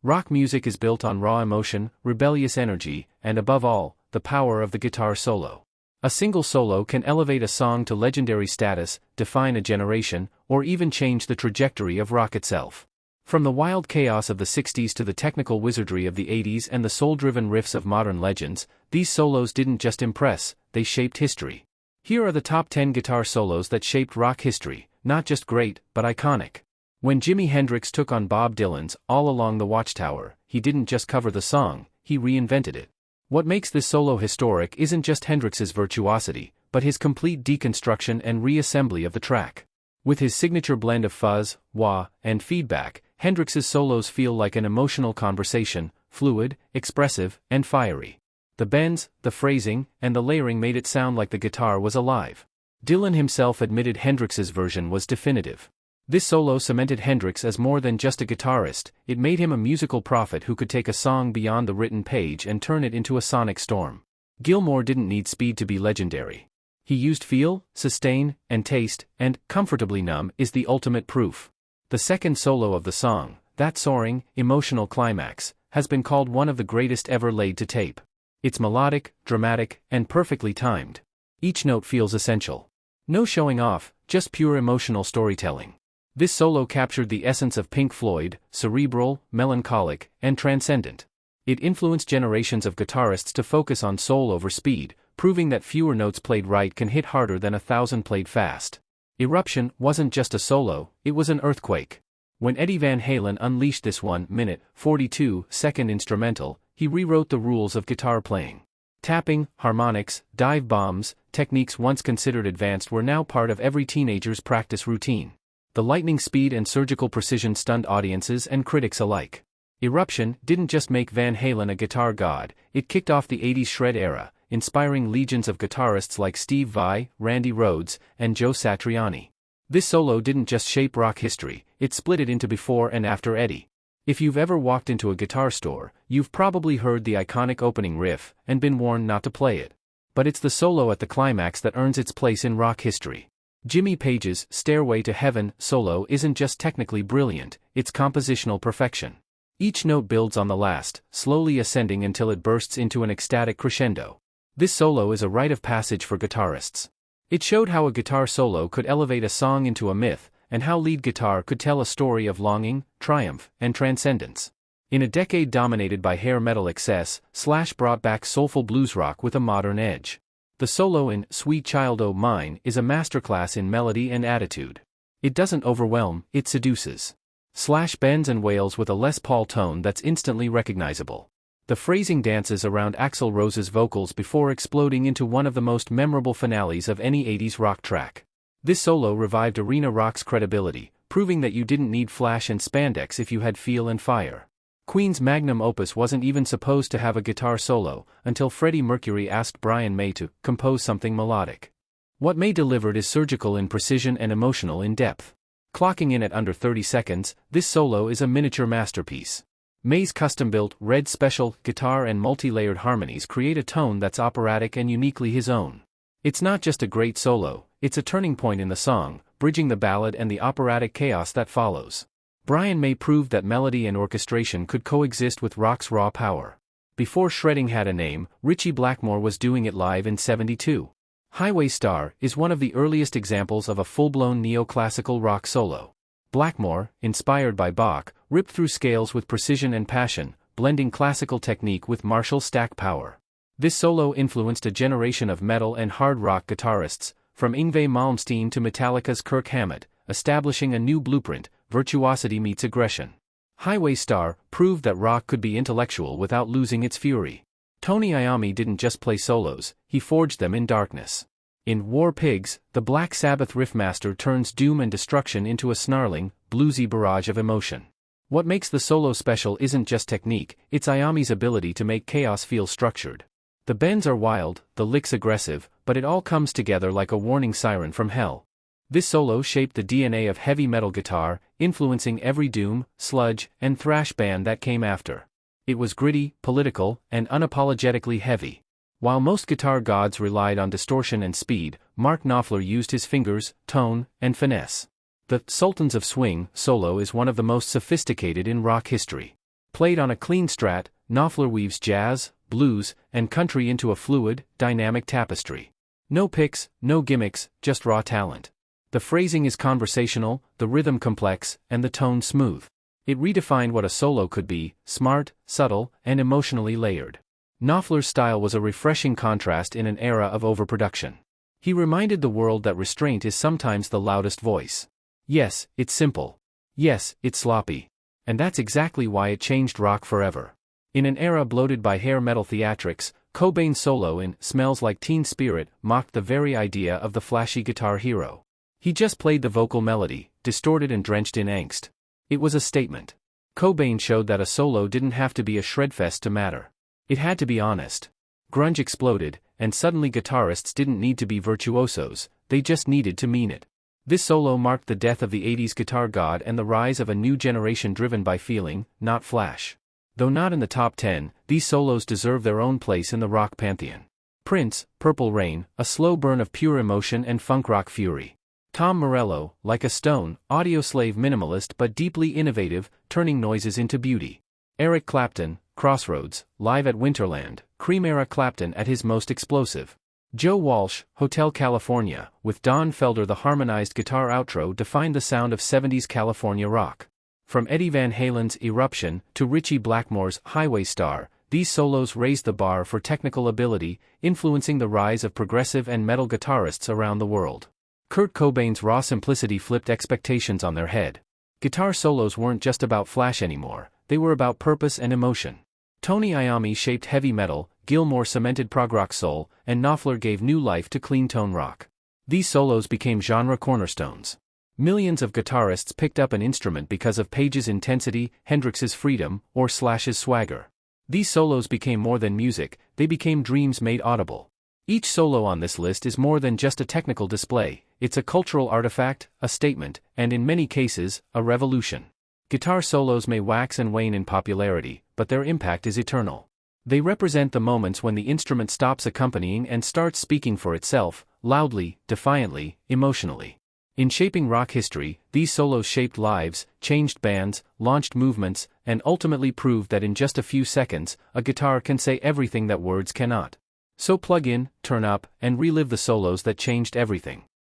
Rock music is built on raw emotion, rebellious energy, and above all, the power of the guitar solo. A single solo can elevate a song to legendary status, define a generation, or even change the trajectory of rock itself. From the wild chaos of the 60s to the technical wizardry of the 80s and the soul-driven riffs of modern legends, these solos didn't just impress, they shaped history. Here are the top 10 guitar solos that shaped rock history, not just great, but iconic. When Jimi Hendrix took on Bob Dylan's All Along the Watchtower, he didn't just cover the song, he reinvented it. What makes this solo historic isn't just Hendrix's virtuosity, but his complete deconstruction and reassembly of the track. With his signature blend of fuzz, wah, and feedback, Hendrix's solos feel like an emotional conversation, fluid, expressive, and fiery. The bends, the phrasing, and the layering made it sound like the guitar was alive. Dylan himself admitted Hendrix's version was definitive. This solo cemented Hendrix as more than just a guitarist, it made him a musical prophet who could take a song beyond the written page and turn it into a sonic storm. Gilmour didn't need speed to be legendary. He used feel, sustain, and taste, and Comfortably Numb is the ultimate proof. The second solo of the song, that soaring, emotional climax, has been called one of the greatest ever laid to tape. It's melodic, dramatic, and perfectly timed. Each note feels essential. No showing off, just pure emotional storytelling. This solo captured the essence of Pink Floyd, cerebral, melancholic, and transcendent. It influenced generations of guitarists to focus on soul over speed, proving that fewer notes played right can hit harder than 1,000 played fast. Eruption wasn't just a solo, it was an earthquake. When Eddie Van Halen unleashed this 1-minute, 42-second instrumental, he rewrote the rules of guitar playing. Tapping, harmonics, dive bombs, techniques once considered advanced were now part of every teenager's practice routine. The lightning speed and surgical precision stunned audiences and critics alike. Eruption didn't just make Van Halen a guitar god, it kicked off the 80s shred era, inspiring legions of guitarists like Steve Vai, Randy Rhoads, and Joe Satriani. This solo didn't just shape rock history, it split it into before and after Eddie. If you've ever walked into a guitar store, you've probably heard the iconic opening riff and been warned not to play it. But it's the solo at the climax that earns its place in rock history. Jimmy Page's Stairway to Heaven solo isn't just technically brilliant, it's compositional perfection. Each note builds on the last, slowly ascending until it bursts into an ecstatic crescendo. This solo is a rite of passage for guitarists. It showed how a guitar solo could elevate a song into a myth, and how lead guitar could tell a story of longing, triumph, and transcendence. In a decade dominated by hair metal excess, Slash brought back soulful blues rock with a modern edge. The solo in Sweet Child O' Mine is a masterclass in melody and attitude. It doesn't overwhelm, it seduces. Slash bends and wails with a Les Paul tone that's instantly recognizable. The phrasing dances around Axl Rose's vocals before exploding into one of the most memorable finales of any 80s rock track. This solo revived arena rock's credibility, proving that you didn't need flash and spandex if you had feel and fire. Queen's magnum opus wasn't even supposed to have a guitar solo, until Freddie Mercury asked Brian May to compose something melodic. What May delivered is surgical in precision and emotional in depth. Clocking in at under 30 seconds, this solo is a miniature masterpiece. May's custom-built, red special guitar and multi-layered harmonies create a tone that's operatic and uniquely his own. It's not just a great solo, it's a turning point in the song, bridging the ballad and the operatic chaos that follows. Brian May proved that melody and orchestration could coexist with rock's raw power. Before shredding had a name, Ritchie Blackmore was doing it live in '72. Highway Star is one of the earliest examples of a full-blown neoclassical rock solo. Blackmore, inspired by Bach, ripped through scales with precision and passion, blending classical technique with Marshall stack power. This solo influenced a generation of metal and hard rock guitarists, from Yngwie Malmsteen to Metallica's Kirk Hammett, establishing a new blueprint: virtuosity meets aggression. Highway Star proved that rock could be intellectual without losing its fury. Tony Iommi didn't just play solos, he forged them in darkness. In War Pigs, the Black Sabbath riffmaster turns doom and destruction into a snarling, bluesy barrage of emotion. What makes the solo special isn't just technique, it's Iommi's ability to make chaos feel structured. The bends are wild, the licks aggressive, but it all comes together like a warning siren from hell. This solo shaped the DNA of heavy metal guitar, influencing every doom, sludge, and thrash band that came after. It was gritty, political, and unapologetically heavy. While most guitar gods relied on distortion and speed, Mark Knopfler used his fingers, tone, and finesse. The Sultans of Swing solo is one of the most sophisticated in rock history. Played on a clean Strat, Knopfler weaves jazz, blues, and country into a fluid, dynamic tapestry. No picks, no gimmicks, just raw talent. The phrasing is conversational, the rhythm complex, and the tone smooth. It redefined what a solo could be: smart, subtle, and emotionally layered. Knopfler's style was a refreshing contrast in an era of overproduction. He reminded the world that restraint is sometimes the loudest voice. Yes, it's simple. Yes, it's sloppy. And that's exactly why it changed rock forever. In an era bloated by hair metal theatrics, Cobain's solo in "Smells Like Teen Spirit" mocked the very idea of the flashy guitar hero. He just played the vocal melody, distorted and drenched in angst. It was a statement. Cobain showed that a solo didn't have to be a shredfest to matter. It had to be honest. Grunge exploded, and suddenly guitarists didn't need to be virtuosos, they just needed to mean it. This solo marked the death of the 80s guitar god and the rise of a new generation driven by feeling, not flash. Though not in the top 10, these solos deserve their own place in the rock pantheon. Prince, Purple Rain, a slow burn of pure emotion and funk rock fury. Tom Morello, Like a Stone, audioslave minimalist but deeply innovative, turning noises into beauty. Eric Clapton, Crossroads, live at Winterland, Cream-era Clapton at his most explosive. Joe Walsh, Hotel California, with Don Felder, the harmonized guitar outro defined the sound of 70s California rock. From Eddie Van Halen's Eruption to Ritchie Blackmore's Highway Star, these solos raised the bar for technical ability, influencing the rise of progressive and metal guitarists around the world. Kurt Cobain's raw simplicity flipped expectations on their head. Guitar solos weren't just about flash anymore, they were about purpose and emotion. Tony Iommi shaped heavy metal, Gilmour cemented prog rock soul, and Knopfler gave new life to clean-tone rock. These solos became genre cornerstones. Millions of guitarists picked up an instrument because of Page's intensity, Hendrix's freedom, or Slash's swagger. These solos became more than music, they became dreams made audible. Each solo on this list is more than just a technical display, it's a cultural artifact, a statement, and in many cases, a revolution. Guitar solos may wax and wane in popularity, but their impact is eternal. They represent the moments when the instrument stops accompanying and starts speaking for itself, loudly, defiantly, emotionally. In shaping rock history, these solos shaped lives, changed bands, launched movements, and ultimately proved that in just a few seconds, a guitar can say everything that words cannot. So plug in, turn up, and relive the solos that changed everything.